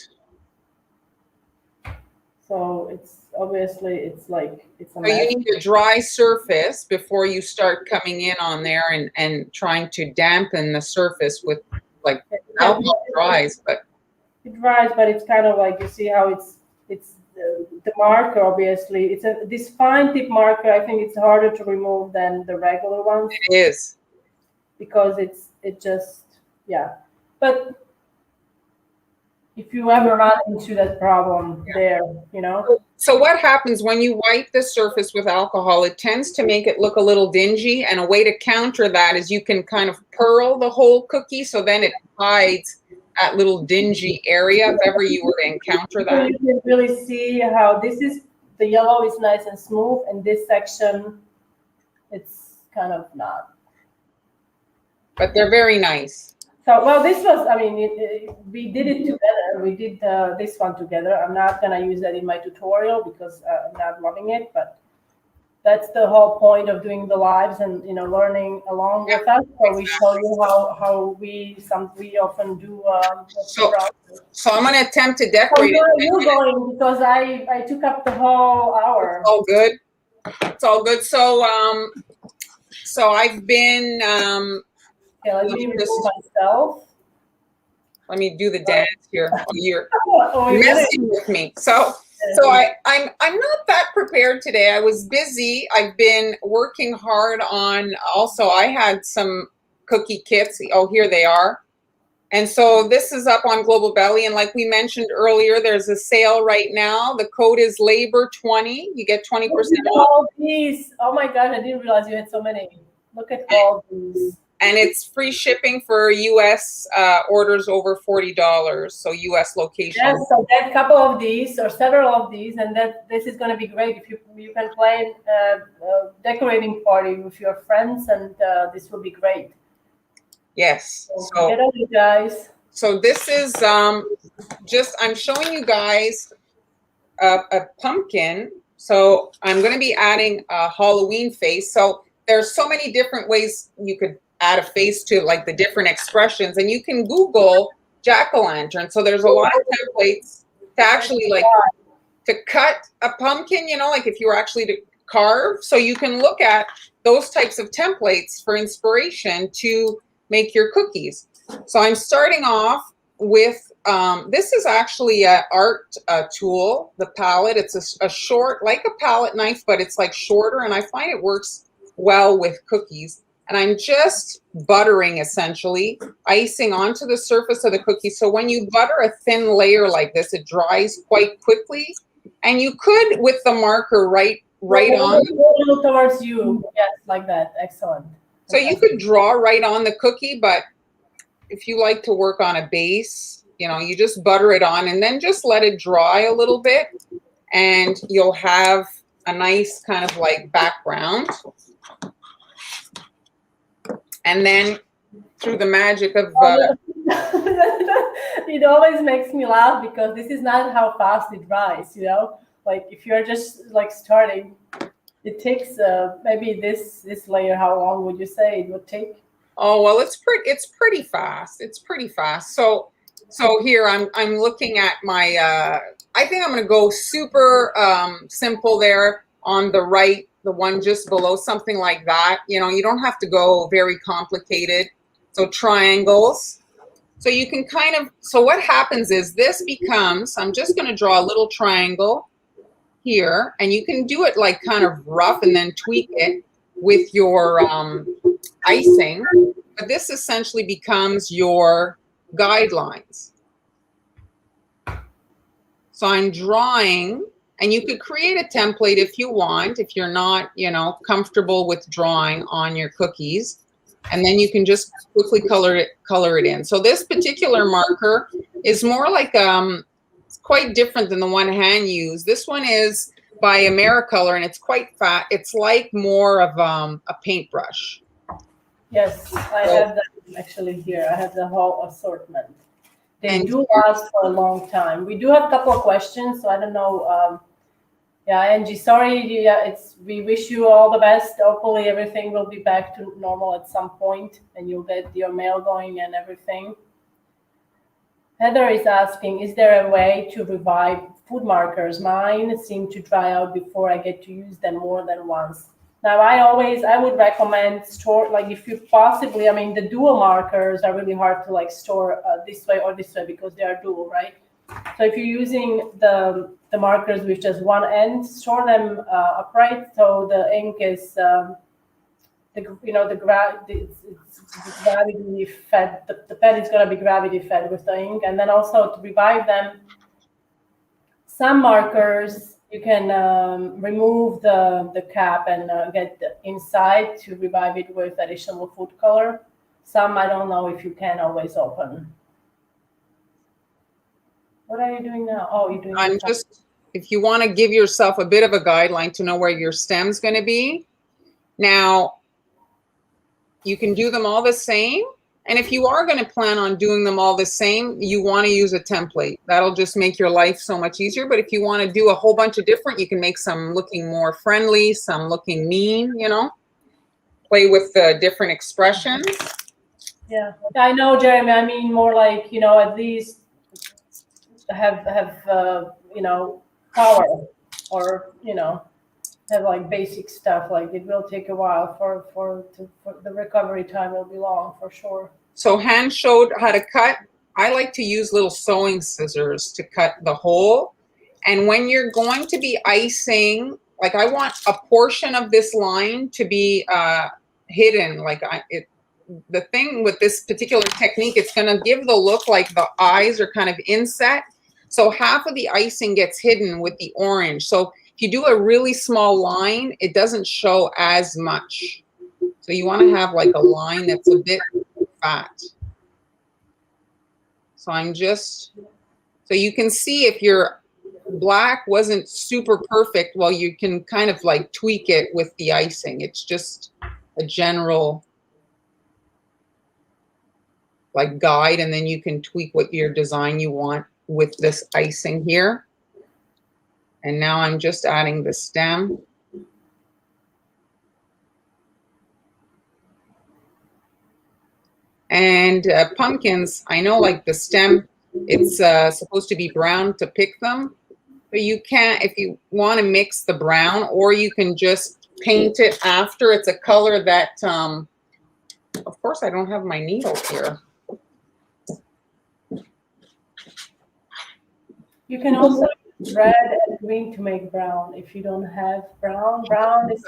So it's obviously, it's like, it's a So you need a dry surface before you start coming in on there and trying to dampen the surface with, like, alcohol dries, but it dries, but it's kind of like, you see how it's the marker, obviously. It's this fine tip marker, I think it's harder to remove than the regular ones. it is. Because it just, yeah. But if you ever run into that problem there, you know. So what happens when you wipe the surface with alcohol? It tends to make it look a little dingy, and a way to counter that is you can kind of pearl the whole cookie, so then it hides that little dingy area if ever you were to encounter that. You can really see how this is, the yellow is nice and smooth, and this section, it's kind of not. But they're very nice. So, well, this was, I mean, we did it together. We did this one together. I'm not going to use that in my tutorial because I'm not loving it, but that's the whole point of doing the lives and, you know, learning along with us. So we show you how we often do. So I'm going to attempt to decorate it. You're going because I took up the whole hour. It's all good. It's all good. So, so I've been, okay, let me remove myself. Let me do the dance here. Oh, you're messing with me. So I'm not that prepared today. I was busy. I've been working hard on, also I had some cookie kits. Oh, here they are. And so this is up on Global Belly. And like we mentioned earlier, there's a sale right now. The code is LABOR20. You get 20% off. All these. Oh my God, I didn't realize you had so many. Look at all these. And it's free shipping for US orders over $40. So US location. Yes, so get a couple of these or several of these, and this is going to be great if you can plan a decorating party with your friends, and this will be great. Yes. So get on it, guys. So this is just, I'm showing you guys a pumpkin. So I'm going to be adding a Halloween face. So there's so many different ways you could add a face to, like the different expressions, and you can Google jack-o'-lantern. So there's a lot of templates to actually like to cut a pumpkin, you know, like if you were actually to carve. So you can look at those types of templates for inspiration to make your cookies. So I'm starting off with, this is actually an art tool, the palette. It's a short, like a palette knife, but it's like shorter, and I find it works well with cookies. And I'm just buttering, essentially, icing onto the surface of the cookie. So when you butter a thin layer like this, it dries quite quickly. And you could, with the marker, write on. little towards you. Yes, like that. Excellent. So you could draw right on the cookie, but if you like to work on a base, you just butter it on and then just let it dry a little bit, and you'll have a nice kind of like background. And then through the magic of it always makes me laugh because this is not how fast it dries, like if you're just like starting, it takes maybe this layer. How long would you say it would take? Oh, well, it's pretty fast. It's pretty fast. So here I'm looking at my I think I'm going to go super simple there on the right, the one just below, something like that. You don't have to go very complicated. So triangles. So you can so what happens is this becomes, I'm just going to draw a little triangle here, and you can do it like kind of rough and then tweak it with your icing. But this essentially becomes your guidelines. So I'm drawing, and you could create a template if you want, if you're not, comfortable with drawing on your cookies. And then you can just quickly color it in. So this particular marker is more like it's quite different than the one Han used. This one is by Americolor, and it's quite fat. It's like more of a paintbrush. Yes, I have that actually here. I have the whole assortment. They do last for a long time. We do have a couple of questions, so I don't know. Yeah, Angie, sorry. Yeah, we wish you all the best. Hopefully everything will be back to normal at some point and you'll get your mail going and everything. Heather is asking, is there a way to revive food markers? Mine seem to dry out before I get to use them more than once. Now, I would recommend store, like if you possibly, the dual markers are really hard to like store this way or this way because they are dual, right? So if you're using the markers with just one end, store them upright so the ink is it's gravity fed. The pen is going to be gravity fed with the ink, and then also to revive them. Some markers you can remove the cap and get the inside to revive it with additional food color. Some I don't know if you can always open. What are you doing now? Oh, you're doing. I'm just, if you want to give yourself a bit of a guideline to know where your stem's going to be. Now, you can do them all the same. And if you are going to plan on doing them all the same, you want to use a template. That'll just make your life so much easier. But if you want to do a whole bunch of different, you can make some looking more friendly, some looking mean, play with the different expressions. Yeah, I know, Jeremy. I mean, more like, at least have power, or have like basic stuff. Like it will take a while for the recovery time will be long for sure. So Han showed how to cut. I like to use little sewing scissors to cut the hole. And when you're going to be icing, like I want a portion of this line to be hidden. Like the thing with this particular technique, it's going to give the look like the eyes are kind of inset. So half of the icing gets hidden with the orange. So if you do a really small line, it doesn't show as much. So you want to have like a line that's a bit fat. So so you can see if your black wasn't super perfect, well, you can kind of like tweak it with the icing. It's just a general like guide, and then you can tweak what your design you want with this icing here. And now I'm just adding the stem. And pumpkins, I know like the stem, it's supposed to be brown to pick them, but you can't, if you want to mix the brown, or you can just paint it after. It's a color that, of course I don't have my needle here. You can also use red and green to make brown if you don't have brown. Brown is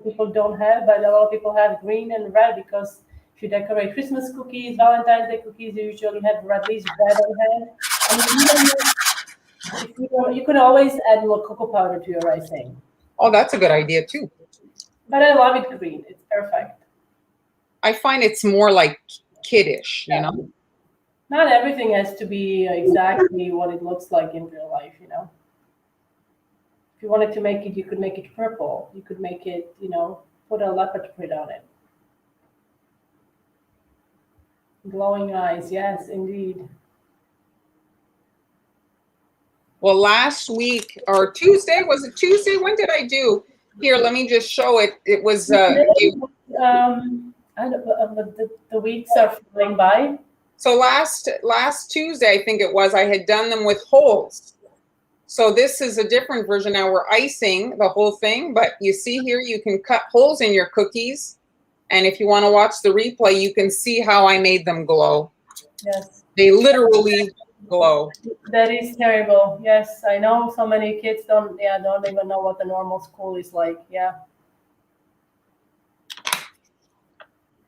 people don't have, but a lot of people have green and red because if you decorate Christmas cookies, Valentine's Day cookies, you usually have at least red on hand. And you can always add a little cocoa powder to your icing. Oh, that's a good idea too. But I love it green. It's perfect. I find it's more like kiddish, you Yeah. know? Not everything has to be exactly what it looks like in real life, you know. If you wanted to make it, you could make it purple. You could make it, you know, put a leopard print on it. Glowing eyes, yes, indeed. Well, last week or Tuesday, was it Tuesday? When did I do? Here, let me just show it. It was I don't, the weeks are flying by. so last Tuesday, I think it was, I had done them with holes. So this is a different version. Now we're icing the whole thing, but you see here, you can cut holes in your cookies. And if you want to watch the replay, you can see how I made them glow. Yes. They literally glow. That is terrible. Yes, I know so many kids don't even know what the normal school is like. Yeah.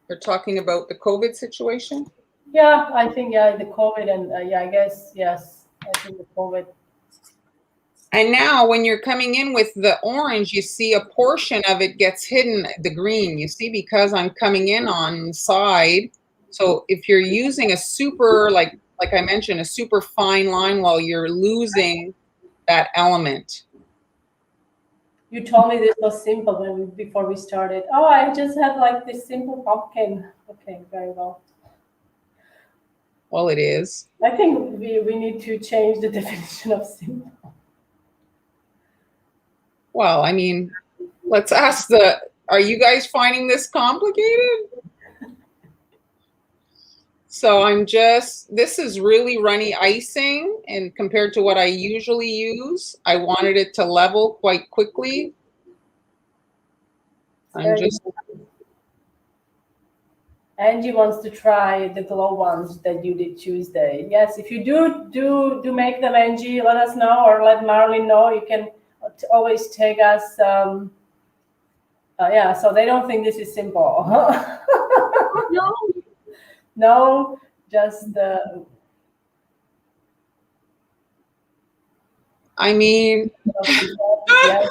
They're talking about the COVID situation. Yeah, I think the COVID and yeah, I guess yes, I think the COVID. And now when you're coming in with the orange, you see a portion of it gets hidden, the green, you see, because I'm coming in on side. So if you're using a super, like I mentioned, a super fine line, while you're losing that element. You told me this was simple before we started. Oh, I just had like this simple pumpkin. Okay, very well. Well, it is. I think we need to change the definition of simple. Well, I mean, let's ask are you guys finding this complicated? So this is really runny icing, and compared to what I usually use, I wanted it to level quite quickly. Angie wants to try the glow ones that you did Tuesday. Yes, if you do make them, Angie, let us know, or let Marilyn know. You can always take us. Yeah, so they don't think this is simple. No. No, just the. I mean, yes,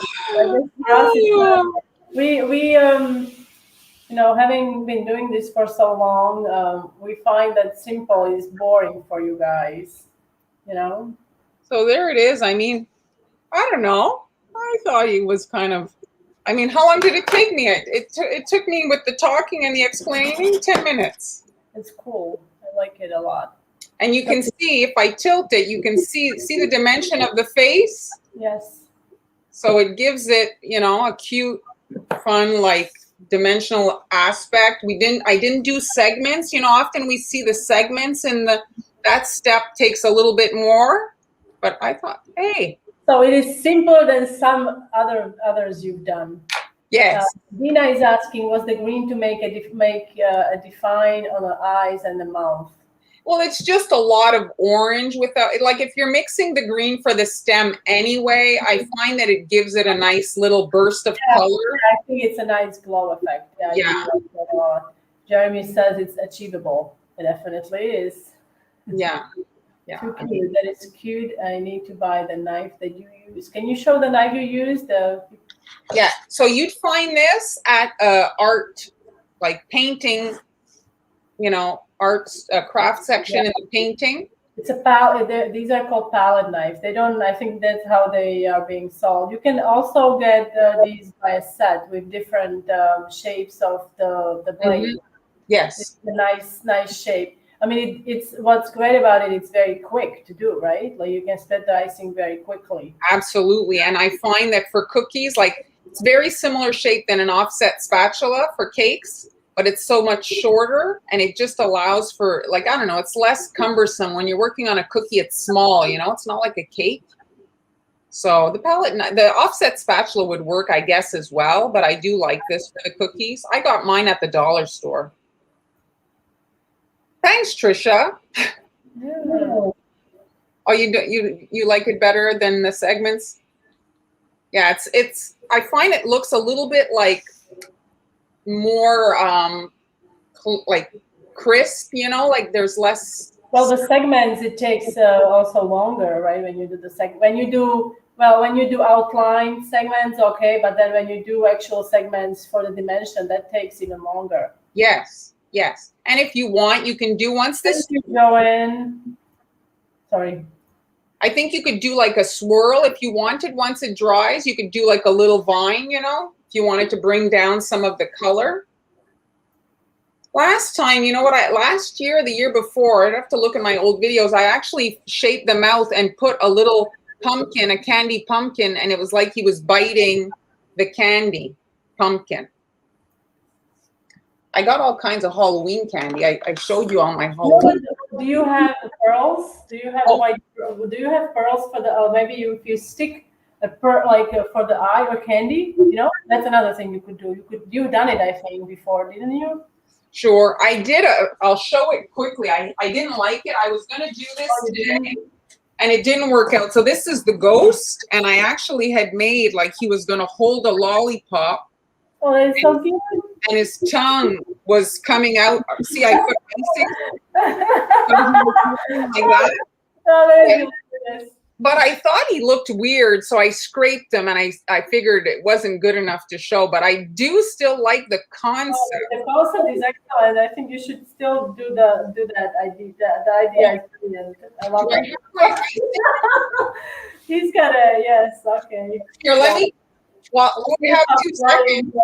we you know, having been doing this for so long, we find that simple is boring for you guys. You know. so there it is. I mean, I don't know. I thought he was kind of. I mean, how long did it take me? It took me with the talking and the explaining 10 minutes. It's cool. I like it a lot. And you can see, if I tilt it, you can see the dimension of the face. Yes. So it gives it, you know, a cute, fun, like dimensional aspect. I didn't do segments. You know, often we see the segments, and that step takes a little bit more. But I thought, hey. So it is simpler than some others you've done. Yes. Dina is asking, was the green to make a define on the eyes and the mouth? Well, it's just a lot of orange without, like, if you're mixing the green for the stem anyway, I find that it gives it a nice little burst of color. I think it's a nice glow effect. Yeah. I like that a lot. Jeremy says it's achievable. It definitely is. Yeah. Too cute. That is cute. I need to buy the knife that you use. Can you show the knife you used? Yeah. So you'd find this at art, like painting, you know, arts craft section in the painting. It's a palette. These are called palette knives. They don't. I think that's how they are being sold. You can also get these by a set with different shapes of the blade. Mm-hmm. Yes, it's a nice shape. I mean, it's what's great about it. It's very quick to do, right? Like you can spread the icing very quickly. Absolutely, and I find that for cookies, like it's very similar shape than an offset spatula for cakes. But it's so much shorter, and it just allows for, like, I don't know, it's less cumbersome. When you're working on a cookie, it's small, you know, it's not like a cake. So the offset spatula would work, I guess, as well, but I do like this for the cookies. I got mine at the dollar store. Thanks, Trisha. Yeah. Oh, you like it better than the segments? Yeah, it's I find it looks a little bit like more like crisp, you know, like there's less Well, the segments, it takes also longer, right? When you do when you do outline segments, okay, but then when you do actual segments for the dimension, that takes even longer. Yes, yes. And if you want, you can do once this. Thank you, Joanne. Sorry. I think you could do like a swirl if you wanted. Once it dries, you could do like a little vine, you know, if you wanted to bring down some of the color. Last time, you know what, last year, the year before, I'd have to look at my old videos, I actually shaped the mouth and put a little pumpkin, a candy pumpkin, and it was like he was biting the candy pumpkin. I got all kinds of Halloween candy. I showed you all my Halloween. Do you have pearls? Do you have white? Do you have pearls for the? Maybe if you stick a pearl for the eye or candy, you know, that's another thing you could do. You've done it, I think, before, didn't you? Sure, I did. I'll show it quickly. I didn't like it. I was going to do this today, and it didn't work out. So this is the ghost, and I actually had made like he was going to hold a lollipop. Oh, that's so cute. And his tongue was coming out. See, I put icing like that. Oh, but I thought he looked weird, so I scraped him, and I figured it wasn't good enough to show. But I do still like the concept. The concept is excellent. I think you should still do that idea. The idea is brilliant. I love it. He's got a yes. Okay. Here, let me. Well, we have 2 seconds.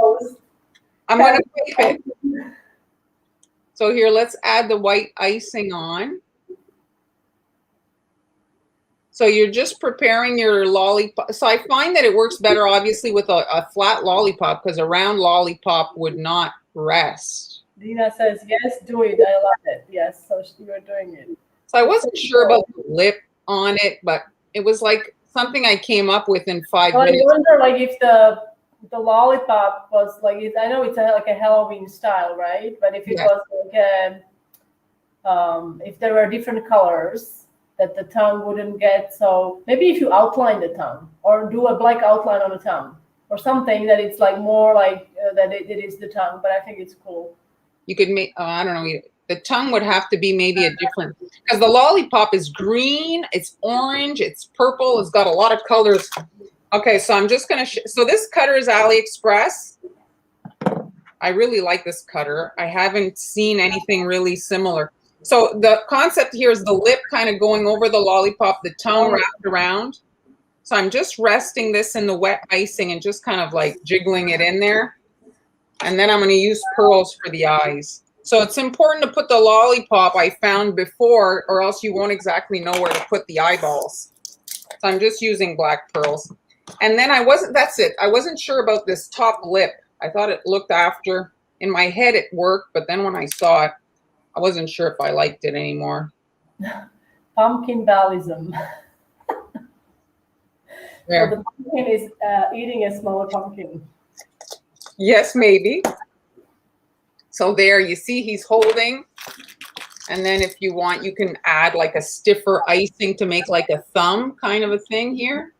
I'm going to tape it. So here, let's add the white icing on. So you're just preparing your lollipop. So I find that it works better, obviously, with a flat lollipop, because a round lollipop would not rest. Dina says, yes, do it. I love it. Yes, so you're doing it. So I wasn't sure about the lip on it, but it was like something I came up with in 5 minutes. I wonder, like, if the lollipop was like, I know it's like a Halloween style, right? But if it was like if there were different colors that the tongue wouldn't get, so maybe if you outline the tongue or do a black outline on the tongue or something that it's like more like that it is the tongue. But I think it's cool. You could make, I don't know, the tongue would have to be maybe a different, because the lollipop is green, it's orange, it's purple, it's got a lot of colors. Okay, so I'm just going to, so this cutter is AliExpress. I really like this cutter. I haven't seen anything really similar. So the concept here is the lip kind of going over the lollipop, the tongue wrapped around. So I'm just resting this in the wet icing and just kind of like jiggling it in there. And then I'm going to use pearls for the eyes. So it's important to put the lollipop I found before, or else you won't exactly know where to put the eyeballs. So I'm just using black pearls. And then that's it. I wasn't sure about this top lip. I thought it looked after, in my head it worked, but then when I saw it, I wasn't sure if I liked it anymore. Pumpkin ballism. Yeah. So the pumpkin is eating a small pumpkin. Yes, maybe. So there, you see he's holding. And then if you want, you can add like a stiffer icing to make like a thumb kind of a thing here.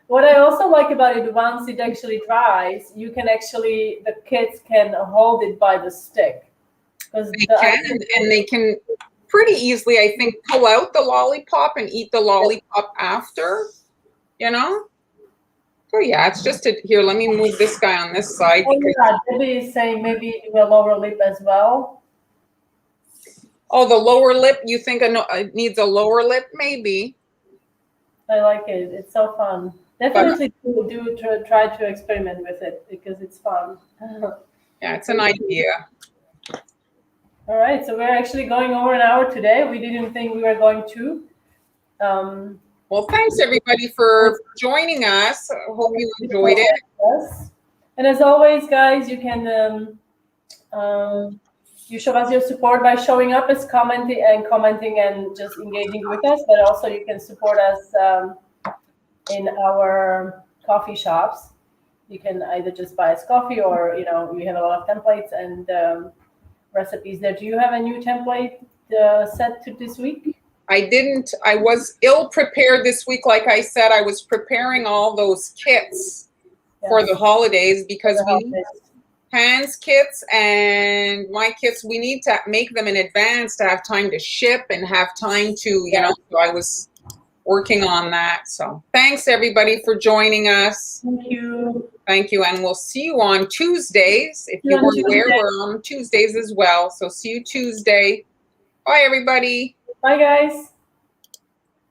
What I also like about it, once it actually dries, you can actually, the kids can hold it by the stick. They can, and they can pretty easily, I think, pull out the lollipop and eat the lollipop after, you know? So yeah, it's just here, let me move this guy on this side. Oh, yeah, Debbie is saying maybe do a lower lip as well. Oh, the lower lip, you think it needs a lower lip? Maybe. I like it. It's so fun. Definitely try to experiment with it because it's fun. Yeah, it's an idea. All right, so we're actually going over an hour today. We didn't think we were going to. Well, thanks everybody for joining us. I hope you enjoyed it. Yes. And as always, guys, you can you show us your support by showing up as commenting and just engaging with us, but also you can support us in our coffee shops. You can either just buy us coffee or, you know, we have a lot of templates and recipes there. Do you have a new template set to this week? I didn't. I was ill prepared this week. Like I said, I was preparing all those kits for the holidays because Hands kits and my kits, we need to make them in advance to have time to ship and have time to, you know, so I was working on that. So thanks everybody for joining us. Thank you. Thank you. And we'll see you on Tuesdays. If you weren't aware, we're on Tuesdays as well. So see you Tuesday. Bye everybody. Bye guys.